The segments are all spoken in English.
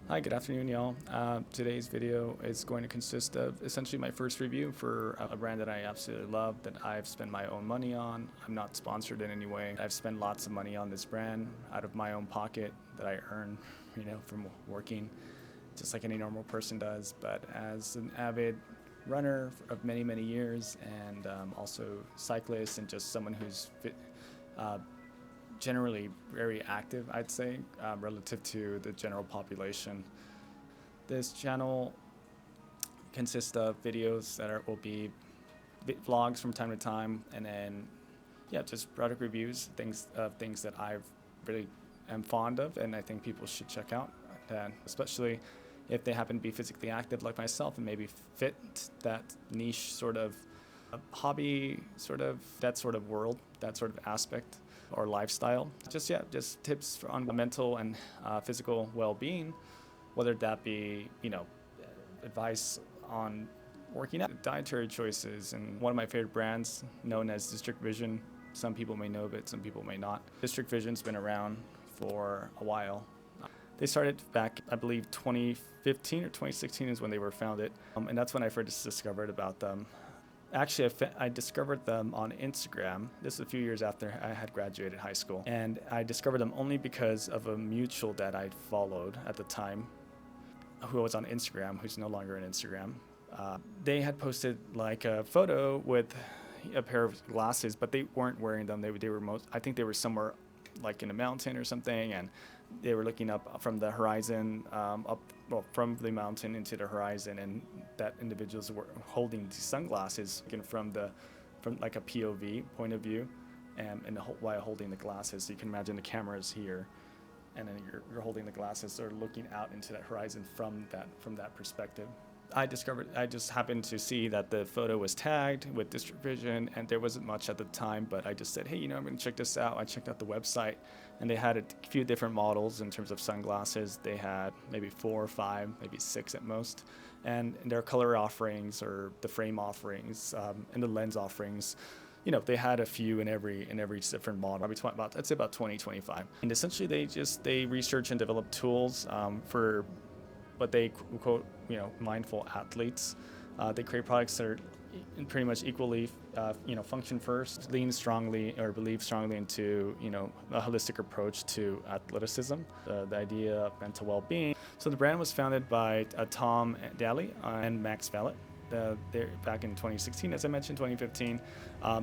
Hi, good afternoon, y'all. Today's video is going to consist of essentially my first review for a brand that I absolutely love, that I've spent my own money on. I'm not sponsored in any way. I've spent lots of money on this brand out of my own pocket that I earn, from working, just like any normal person does. But as an avid runner of many, many years, and also cyclist, and just someone who's uh, generally very active, I'd say, relative to the general population. This channel consists of videos that will be vlogs from time to time, and then just product reviews, things that I've really am fond of, and I think people should check out, and especially if they happen to be physically active like myself and maybe fit that niche sort of hobby, that sort of world, that sort of aspect or lifestyle. Just tips on mental and physical well-being, whether that be advice on working out, dietary choices, and one of my favorite brands known as District Vision. Some people may know of it, some people may not. District Vision's been around for a while. They started back, I believe, 2015 or 2016 is when they were founded, and that's when I first discovered about them. Actually, I discovered them on Instagram. This is a few years after I had graduated high school. And I discovered them only because of a mutual that I followed at the time, who was on Instagram, who's no longer on Instagram. They had posted like a photo with a pair of glasses, but they weren't wearing them. I think they were somewhere like in a mountain or something, and they were looking up from the horizon, from the mountain into the horizon, and that individuals were holding these sunglasses from like a POV point of view, while holding the glasses. So you can imagine the camera's here, and then you're holding the glasses, or looking out into that horizon from that perspective. I just happened to see that the photo was tagged with District Vision, and there wasn't much at the time, but I just said, hey, I'm going to check this out. I checked out the website, and they had a few different models in terms of sunglasses. They had maybe 4 or 5, maybe 6 at most, and their color offerings, or the frame offerings, and the lens offerings, they had a few in every different model. I'd say about 20, 25. And essentially they research and develop tools for what they quote, mindful athletes. They create products that are pretty much equally, function first, lean strongly or believe strongly into, a holistic approach to athleticism, the idea of mental well-being. So the brand was founded by Tom Daly and Max Vallet. Back in 2016, as I mentioned, 2015.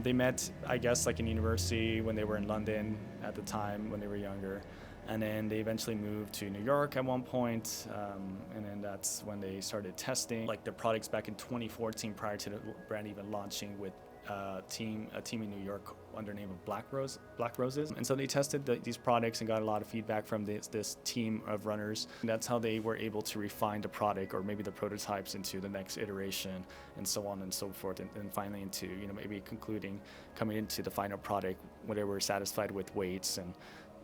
They met, I guess, like in university when they were in London at the time when they were younger. And then they eventually moved to New York at one point, and then that's when they started testing like their products back in 2014, prior to the brand even launching with a team in New York under the name of Black Roses. And so they tested these products and got a lot of feedback from this team of runners. And that's how they were able to refine the product, or maybe the prototypes, into the next iteration, and so on and so forth, and finally into maybe coming into the final product where they were satisfied with weights, and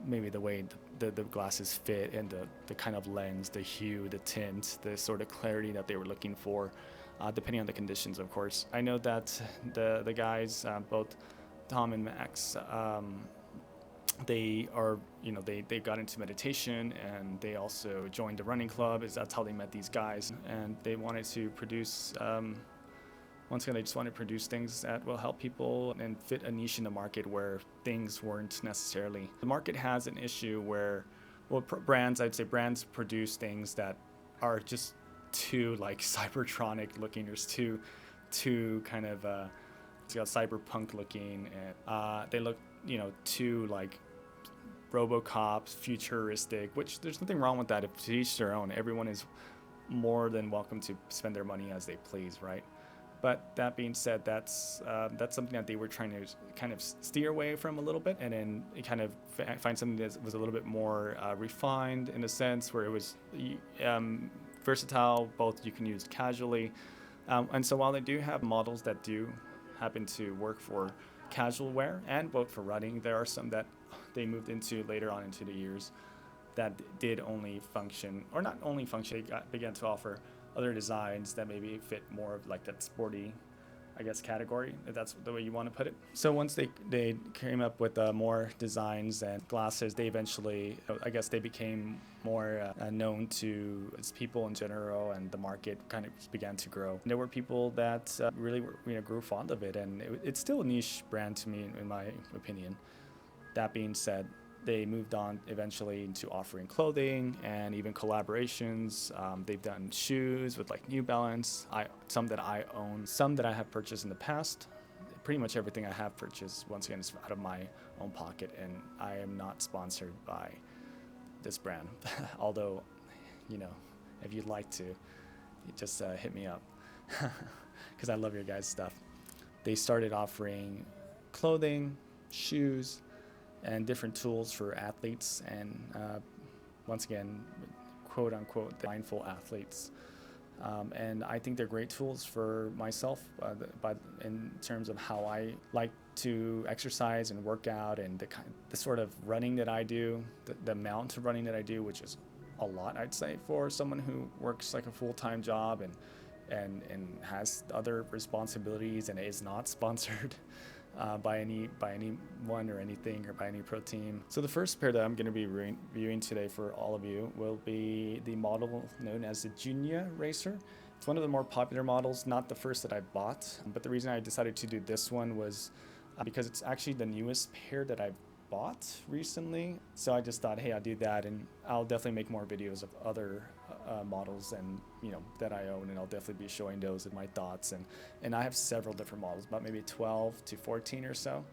maybe the way the glasses fit, and the kind of lens, the hue, the tint, the sort of clarity that they were looking for, depending on the conditions, of course. I know that the guys, both Tom and Max, they got into meditation, and they also joined the running club. That's how they met these guys, and they wanted to produce. Once again, they just want to produce things that will help people and fit a niche in the market where things weren't necessarily. The market has an issue where, I'd say brands produce things that are just too like cybertronic looking. There's too kind of it's got cyberpunk looking, and they look too like RoboCop, futuristic. Which there's nothing wrong with that. If to each their own, everyone is more than welcome to spend their money as they please, right? But that being said, that's something that they were trying to kind of steer away from a little bit, and then kind of find something that was a little bit more refined, in a sense where it was versatile. Both you can use casually, and so while they do have models that do happen to work for casual wear and both for running, there are some that they moved into later on into the years that did only function, or not only function, they began to offer other designs that maybe fit more of like that sporty I guess, category, if that's the way you want to put it. So once they came up with more designs and glasses, they eventually, I guess, they became more known to its people in general, and the market kind of began to grow. There were people that really grew fond of it, and it's still a niche brand to me, in my opinion. That being said, they moved on eventually into offering clothing and even collaborations. They've done shoes with like New Balance, some that I own, some that I have purchased in the past. Pretty much everything I have purchased, once again, is out of my own pocket, and I am not sponsored by this brand. Although, if you'd like to, just hit me up, because I love your guys' stuff. They started offering clothing, shoes, and different tools for athletes, and once again, quote unquote, the mindful athletes. And I think they're great tools for myself, but in terms of how I like to exercise and work out, and the sort of running that I do, the amount of running that I do, which is a lot, I'd say, for someone who works like a full-time job and has other responsibilities and is not sponsored by anyone or anything, or by any pro team. So the first pair that I'm going to be reviewing today for all of you will be the model known as the Junya Racer. It's one of the more popular models, not the first that I bought, but the reason I decided to do this one was because it's actually the newest pair that I've bought recently. So I just thought, hey, I'll do that, and I'll definitely make more videos of other models and that I own, and I'll definitely be showing those and my thoughts, and I have several different models, about maybe 12 to 14 or so,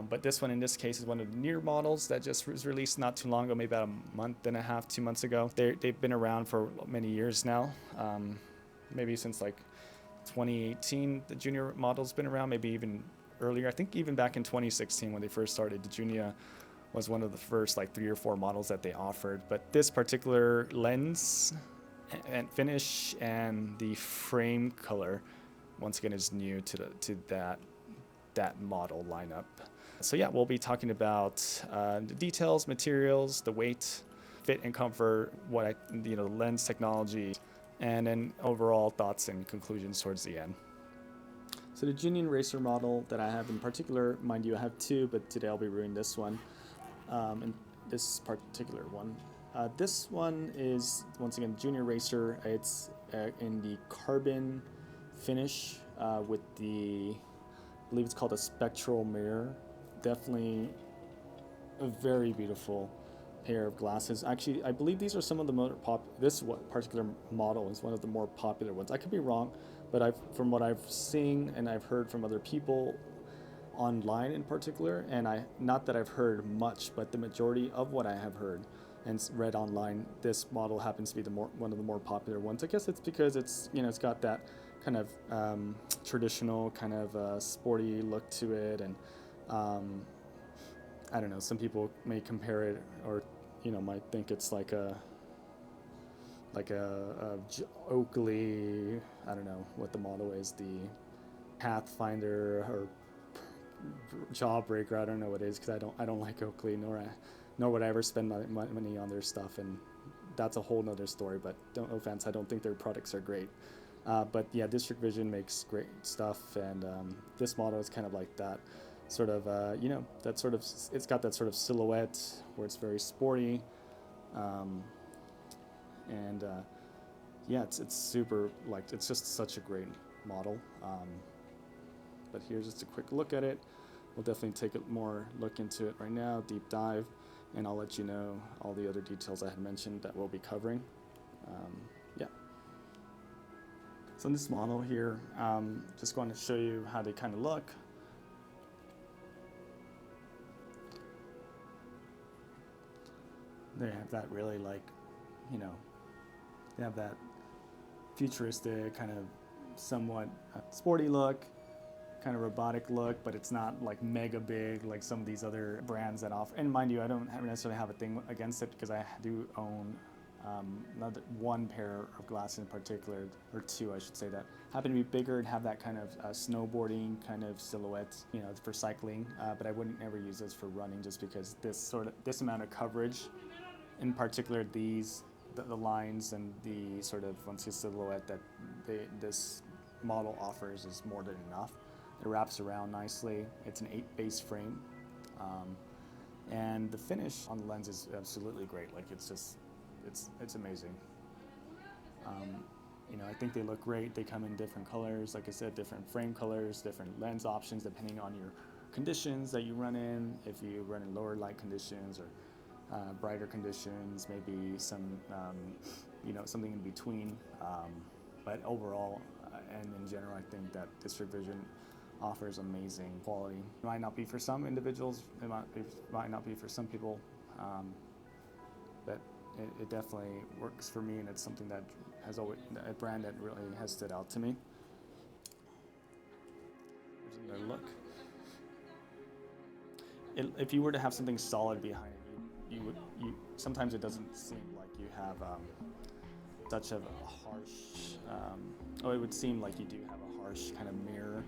but this one in this case is one of the newer models that just was released not too long ago, maybe about a month and a half, 2 months ago. They've been around for many years now, maybe since like 2018 the Junya model's been around, maybe even earlier. I think even back in 2016 when they first started, the Junya was one of the first like 3 or 4 models that they offered. But this particular lens and finish and the frame color, once again, is new to that model lineup. So yeah, we'll be talking about the details, materials, the weight, fit and comfort, the lens technology, and then overall thoughts and conclusions towards the end. So the Junya Racer model that I have in particular, mind you, I have 2, but today I'll be reviewing this one. And this particular one. This one is, once again, Junya Racer. It's in the carbon finish with I believe it's called a spectral mirror. Definitely a very beautiful pair of glasses. Actually, I believe these are some of the more this particular model is one of the more popular ones. I could be wrong, but from what I've seen and I've heard from other people online in particular, and not that I've heard much, but the majority of what I have heard and read online, this model happens to be one of the more popular ones. I guess it's because it's got that kind of traditional kind of sporty look to it, and I don't know, some people may compare it, or might think it's like a Oakley, I don't know what the model is, the Pathfinder or Jawbreaker, I don't know what it is, because I don't like Oakley, nor would I ever spend my money on their stuff, and that's a whole nother story. But no offense, I don't think their products are great. But yeah, District Vision makes great stuff, and this model is kind of like that sort of that sort of, it's got that sort of silhouette where it's very sporty, and yeah, it's super, like, it's just such a great model. But here's just a quick look at it. We'll definitely take a more look into it right now, deep dive, and I'll let you know all the other details I had mentioned that we'll be covering. Yeah. So in this model here, just going to show you how they kind of look. They have that really, like, they have that futuristic kind of somewhat sporty look, kind of robotic look, but it's not like mega big like some of these other brands that offer. And mind you, I don't necessarily have a thing against it, because I do own one pair of glasses in particular, or 2 I should say, that happen to be bigger and have that kind of snowboarding kind of silhouette, for cycling, but I wouldn't ever use those for running, just because this amount of coverage, in particular the lines and the sort of, once you silhouette that this model offers is more than enough. It wraps around nicely. It's an 8 base frame. And the finish on the lens is absolutely great. Like it's amazing. I think they look great. They come in different colors, like I said, different frame colors, different lens options depending on your conditions that you run in. If you run in lower light conditions or brighter conditions, maybe some, something in between. But overall, and in general, I think that District Vision offers amazing quality. It might not be for some individuals, it might not be for some people, but it definitely works for me, and it's something that has always, a brand that really has stood out to me. Here's another look. If you were to have something solid behind it, sometimes it doesn't seem like you have such a harsh, it would seem like you do have a harsh kind of mirror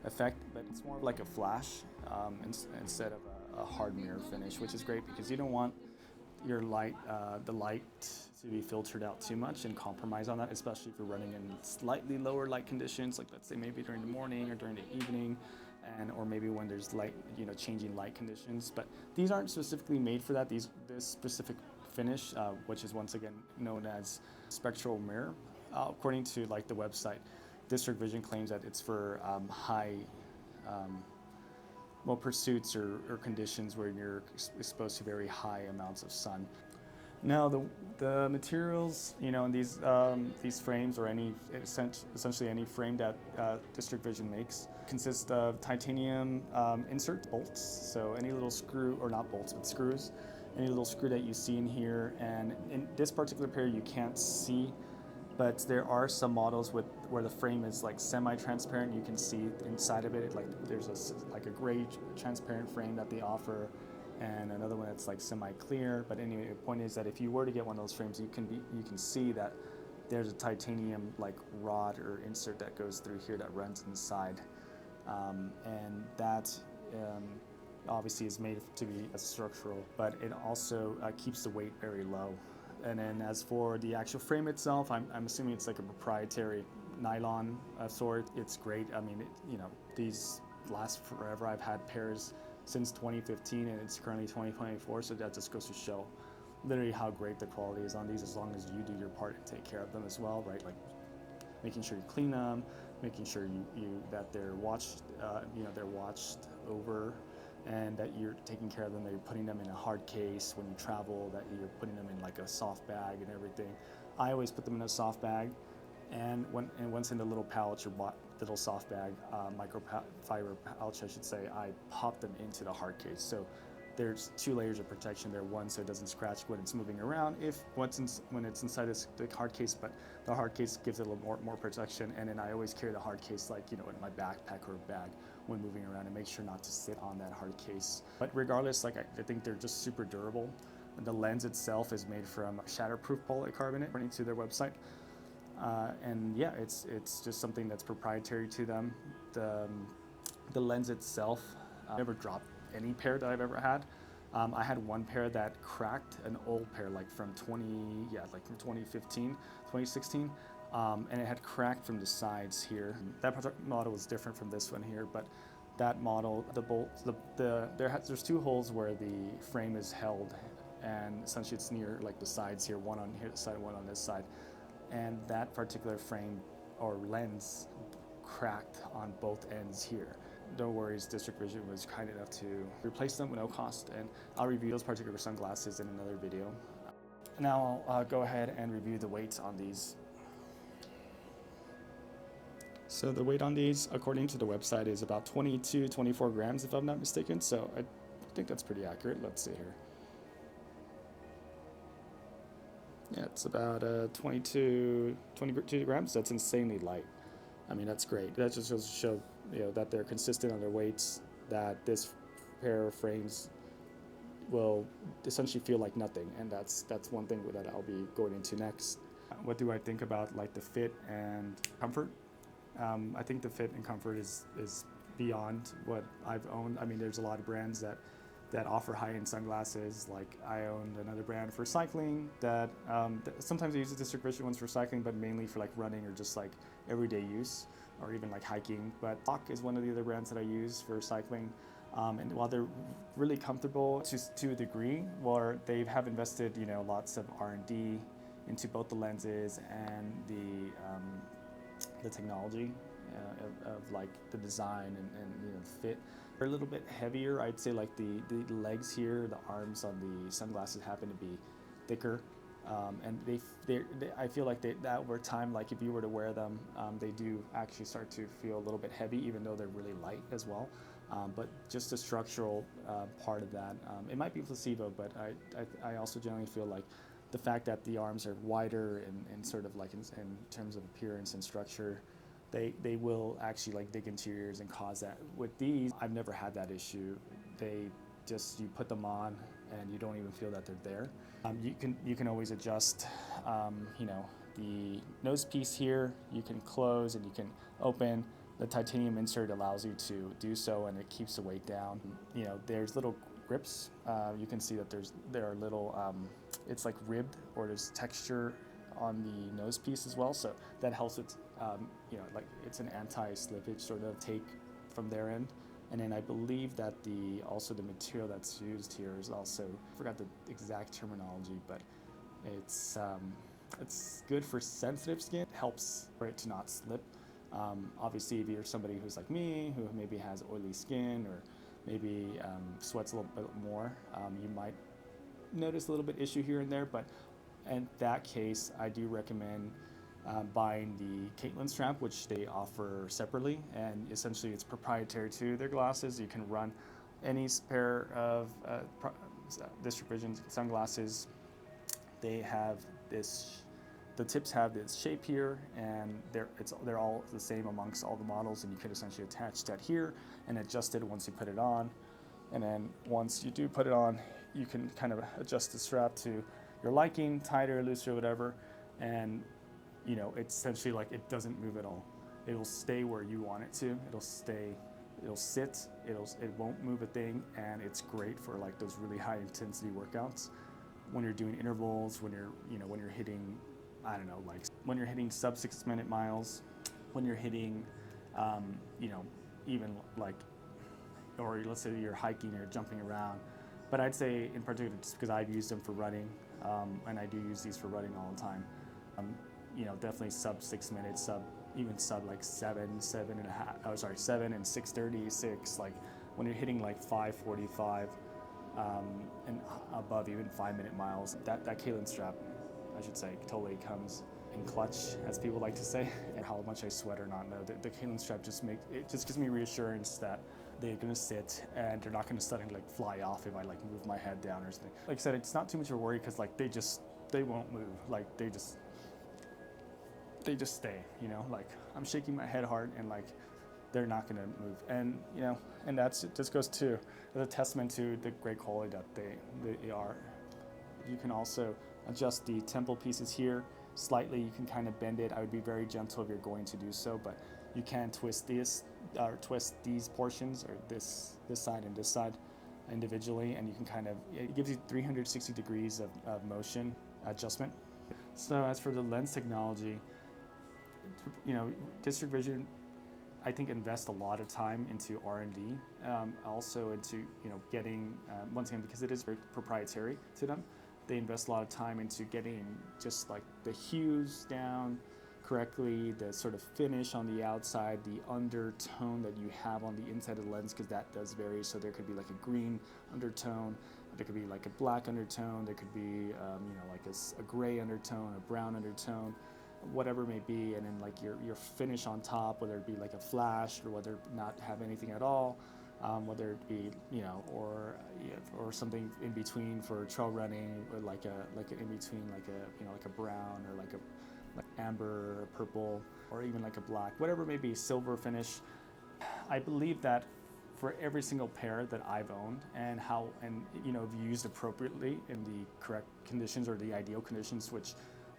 effect, but it's more like a flash instead of a hard mirror finish, which is great because you don't want your light, the light to be filtered out too much and compromise on that, especially if you're running in slightly lower light conditions, like let's say maybe during the morning or during the evening, or maybe when there's light, changing light conditions. But these aren't specifically made for that. This specific finish, which is once again known as spectral mirror, according to like the website, District Vision claims that it's for high pursuits or conditions where you're exposed to very high amounts of sun. Now the materials, in these frames or essentially any frame that District Vision makes consist of titanium insert bolts. So any little screw, or not bolts, but screws, any little screw that you see in here. And in this particular pair, you can't see, but there are some models where the frame is like semi-transparent. You can see inside of it. Like there's a gray transparent frame that they offer, and another one that's like semi-clear. But anyway, the point is that if you were to get one of those frames, you can see that there's a titanium like rod or insert that goes through here that runs inside, and that obviously is made to be structural, but it also keeps the weight very low. And then as for the actual frame itself, I'm assuming it's like a proprietary nylon sort. It's great. I mean, these last forever. I've had pairs since 2015, and it's currently 2024, so that just goes to show literally how great the quality is on these, as long as you do your part and take care of them as well, right? Like making sure you clean them, making sure that they're watched, they're watched over, and that you're taking care of them, that you're putting them in a hard case when you travel, that you're putting them in like a soft bag and everything. I always put them in a soft bag, and once in the little pouch or little soft bag, microfiber pouch, I should say, I pop them into the hard case. So there's 2 layers of protection there. One, so it doesn't scratch when it's moving around when it's inside the hard case, but the hard case gives it a little more protection. And then I always carry the hard case like, in my backpack or bag when moving around, and make sure not to sit on that hard case. But regardless, like I think they're just super durable. The lens itself is made from shatterproof polycarbonate, according to their website. And yeah, it's just something that's proprietary to them. The lens itself, I never dropped any pair that I've ever had. I had one pair that cracked, an old pair, like from 2015, 2016, and it had cracked from the sides here. That model was different from this one here, but that model, there's 2 holes where the frame is held, and essentially it's near like the sides here, one on here this side, one on this side, and that particular frame or lens cracked on both ends here. No worries, District Vision was kind enough to replace them with no cost, and I'll review those particular sunglasses in another video. Now I'll go ahead and review the weights on these. So the weight on these, according to the website, is about 24 grams, if I'm not mistaken, so I think that's pretty accurate. Let's see here. Yeah, it's about 22 grams. That's insanely light. I mean, that's great. That just goes to show, that they're consistent on their weights, that this pair of frames will essentially feel like nothing, and that's one thing that I'll be going into next. What do I think about like the fit and comfort? I think the fit and comfort is beyond what I've owned. I mean, there's a lot of brands that offer high-end sunglasses. Like I owned another brand for cycling that sometimes I use the District Vision ones for cycling, but mainly for like running or just like everyday use. or even like hiking. But Hawk is one of the other brands that I use for cycling. And while they're really comfortable to a degree, where they have invested, lots of R&D into both the lenses and the technology of like the design and fit. They're a little bit heavier. I'd say like the legs here, the arms on the sunglasses happen to be thicker. And I feel like that over time, like if you were to wear them, they do actually start to feel a little bit heavy, even though they're really light as well. But just the structural part of that, it might be placebo, but I also generally feel like the fact that the arms are wider and sort of like in terms of appearance and structure, they will actually like dig into your ears and cause that. With these, I've never had that issue. You put them on and you don't even feel that they're there. You can always adjust, the nose piece here. You can close and you can open. The titanium insert allows you to do so, and it keeps the weight down. There's little grips. You can see that there are little. It's like ribbed, or there's texture on the nose piece as well. So that helps with, like it's an anti-slippage sort of take from their end. And then I believe that also the material that's used here is also, I forgot the exact terminology, but it's good for sensitive skin. It helps for it to not slip. Obviously, if you're somebody who's like me, who maybe has oily skin or maybe sweats a little bit more, you might notice a little bit issue here and there. But in that case, I do recommend buying the Caitlin strap, which they offer separately, and essentially it's proprietary to their glasses. You can run any pair of District Vision sunglasses. They have the tips have this shape here, and they're all the same amongst all the models, and you could essentially attach that here and adjust it once you put it on. And then once you do put it on, you can kind of adjust the strap to your liking, tighter, looser, whatever, and it's essentially like it doesn't move at all. It will stay where you want it to. It'll sit, it won't move a thing, and it's great for like those really high intensity workouts. When you're doing intervals, when you're hitting, I don't know, like when you're hitting sub 6 minute miles, when you're hitting, even like, or let's say you're hiking or jumping around. But I'd say in particular, just because I've used them for running, and I do use these for running all the time, definitely sub 6 minutes, even sub like 7 and 6:36, like when you're hitting like 5:45 and above even 5 minute miles, that Caitlin strap, I should say, totally comes in clutch, as people like to say. And how much I sweat or not, no, the Caitlin strap just gives me reassurance that they're gonna sit and they're not gonna suddenly like fly off if I like move my head down or something. Like I said, it's not too much of a worry because like they won't move. Like they just stay, like I'm shaking my head hard and like they're not gonna move. And and it just goes to as a testament to the great quality that they are. You can also adjust the temple pieces here slightly. You can kind of bend it. I would be very gentle if you're going to do so, but you can twist these portions, or this side and this side individually, and you can it gives you 360 degrees of motion adjustment. So as for the lens technology, District Vision, I think, invest a lot of time into R&D, also into getting, once again, because it is very proprietary to them, they invest a lot of time into getting just like the hues down correctly, the sort of finish on the outside, the undertone that you have on the inside of the lens, because that does vary. So there could be like a green undertone, there could be like a black undertone, there could be like a gray undertone, a brown undertone, whatever it may be, and then like your finish on top, whether it be like a flash or whether not have anything at all, whether it be or something in between for trail running, or like an in between, like a brown, or like amber or purple, or even like a black, whatever it may be, silver finish. I believe that for every single pair that I've owned, and if used appropriately in the correct conditions or the ideal conditions, which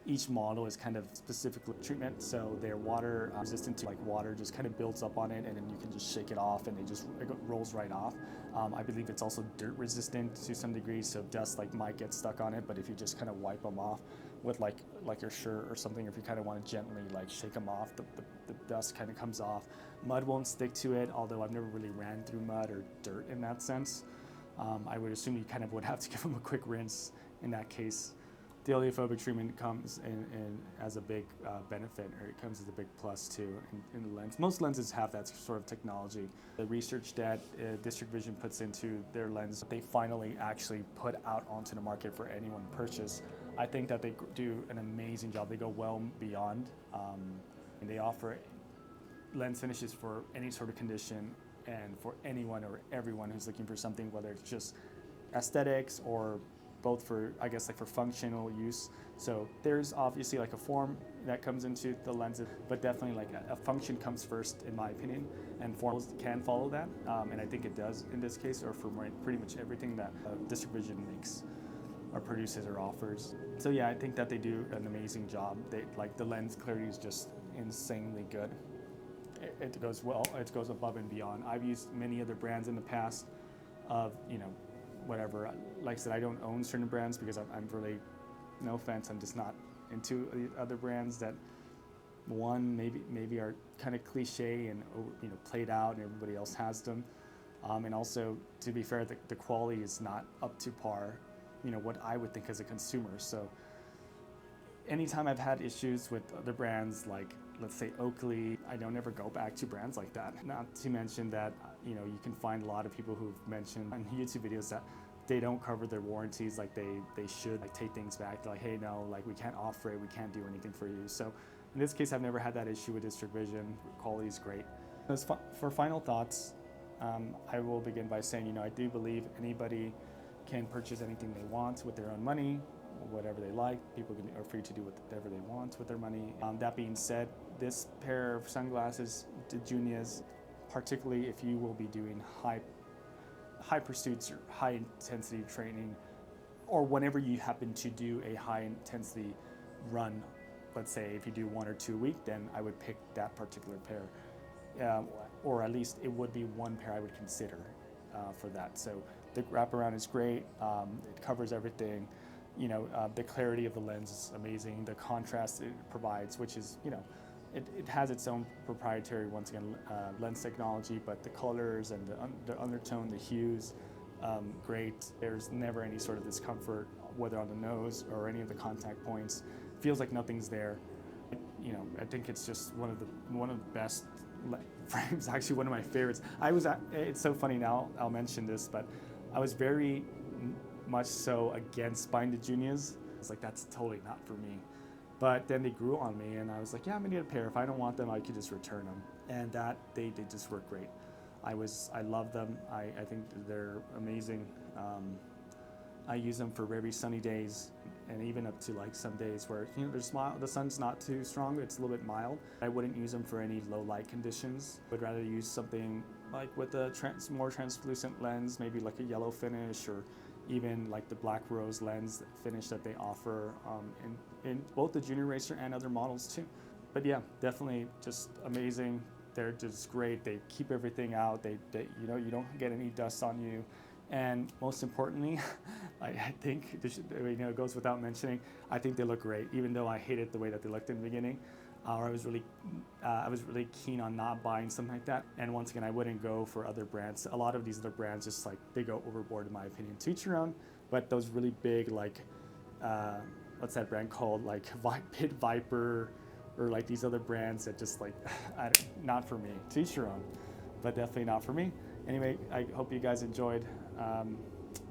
each model is kind of specific treatment, so they're water resistant to like water just kind of builds up on it, and then you can just shake it off and it rolls right off. I believe it's also dirt resistant to some degree, so dust like might get stuck on it, but if you just kind of wipe them off with like your shirt or something, if you kind of want to gently like shake them off, the dust kind of comes off. Mud won't stick to it, although I've never really ran through mud or dirt in that sense. I would assume you kind of would have to give them a quick rinse in that case. The oleophobic treatment comes in as a big benefit, or it comes as a big plus too in the lens. Most lenses have that sort of technology. The research that District Vision puts into their lens, they finally actually put out onto the market for anyone to purchase. I think that they do an amazing job. They go well beyond, and they offer lens finishes for any sort of condition and for anyone or everyone who's looking for something, whether it's just aesthetics or both for, I guess, like for functional use. So there's obviously like a form that comes into the lenses, but definitely like a function comes first in my opinion, and forms can follow that. And I think it does in this case, or for pretty much everything that District Vision makes or produces or offers. So yeah, I think that they do an amazing job. They like the lens clarity is just insanely good. It goes well, it goes above and beyond. I've used many other brands in the past of, whatever. Like I said, I don't own certain brands because I'm really, no offense, I'm just not into the other brands that maybe are kind of cliche and played out, and everybody else has them. And also, to be fair, the quality is not up to par, what I would think as a consumer. So anytime I've had issues with other brands, like let's say Oakley, I don't ever go back to brands like that. Not to mention that, you can find a lot of people who've mentioned on YouTube videos that they don't cover their warranties like they should, like take things back. They're like, hey, no, like we can't offer it, we can't do anything for you. So in this case, I've never had that issue with District Vision. Quality is great. For final thoughts, I will begin by saying, I do believe anybody can purchase anything they want with their own money, whatever they like. People are free to do whatever they want with their money. That being said, this pair of sunglasses, the Junyas, particularly if you will be doing high pursuits or high intensity training, or whenever you happen to do a high intensity run, let's say if you do 1 or 2 a week, then I would pick that particular pair. Or at least it would be one pair I would consider for that. So the wraparound is great, it covers everything. The clarity of the lens is amazing. The contrast it provides, which is, it has its own proprietary, once again, lens technology, but the colors and the undertone, the hues, great. There's never any sort of discomfort, whether on the nose or any of the contact points. Feels like nothing's there. I think it's just one of the best frames. Actually, one of my favorites. It's so funny now. I'll mention this, but I was very much so against buying the Junyas. I was like, that's totally not for me. But then they grew on me, and I was like, yeah, I'm gonna get a pair. If I don't want them, I could just return them. And that they just work great. I love them. I think they're amazing. I use them for very sunny days, and even up to like some days where the sun's not too strong, it's a little bit mild. I wouldn't use them for any low light conditions. I would rather use something like with a more translucent lens, maybe like a yellow finish, or even like the black rose lens finish that they offer in both the Junior Racer and other models too. But yeah, definitely just amazing. They're just great. They keep everything out. They you don't get any dust on you. And most importantly, I think it goes without mentioning, I think they look great, even though I hated the way that they looked in the beginning. I was really keen on not buying something like that. And once again, I wouldn't go for other brands. A lot of these other brands just like they go overboard in my opinion. To each your own. But those really big, like what's that brand called, like Pit Viper, or like these other brands that just like not for me. To each your own, but definitely not for me. Anyway, I hope you guys enjoyed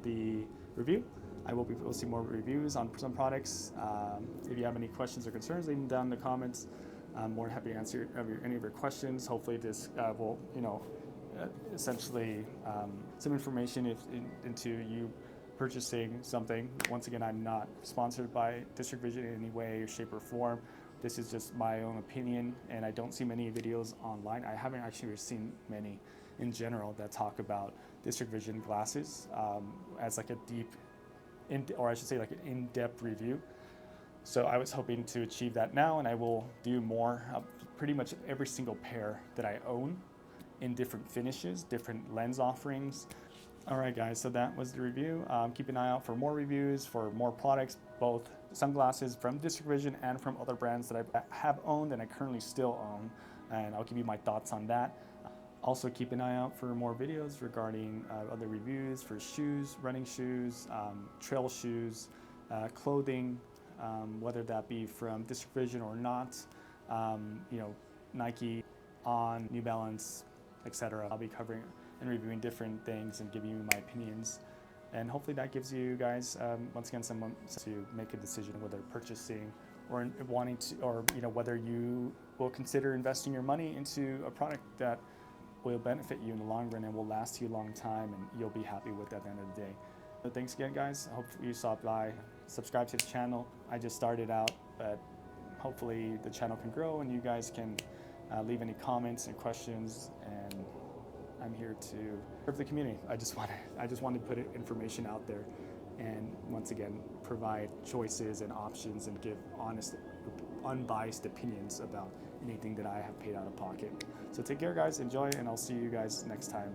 the review. We'll see more reviews on some products. If you have any questions or concerns, leave them down in the comments. I'm more than happy to answer any of your questions. Hopefully this will, essentially some information into you purchasing something. Once again, I'm not sponsored by District Vision in any way, shape, or form. This is just my own opinion, and I don't see many videos online. I haven't actually seen many in general that talk about District Vision glasses as like a deep, or I should say like an in-depth review. So I was hoping to achieve that now, and I will do more of pretty much every single pair that I own in different finishes, different lens offerings. All right, guys, so that was the review. Keep an eye out for more reviews, for more products, both sunglasses from District Vision and from other brands that I have owned and I currently still own, and I'll give you my thoughts on that. Also, keep an eye out for more videos regarding other reviews for shoes, running shoes, trail shoes, clothing, whether that be from District Vision or not, Nike, On, New Balance, etc. I'll be covering and reviewing different things and giving you my opinions. And hopefully that gives you guys, once again, someone to make a decision whether purchasing or wanting to, or whether you will consider investing your money into a product that will benefit you in the long run and will last you a long time, and you'll be happy with it at the end of the day. So thanks again, guys. Hopefully you stop by, subscribe to the channel. I just started out, but hopefully the channel can grow and you guys can leave any comments and questions, and I'm here to serve the community. I just want to put information out there, and once again provide choices and options and give honest, unbiased opinions about anything that I have paid out of pocket. So take care, guys, enjoy, and I'll see you guys next time.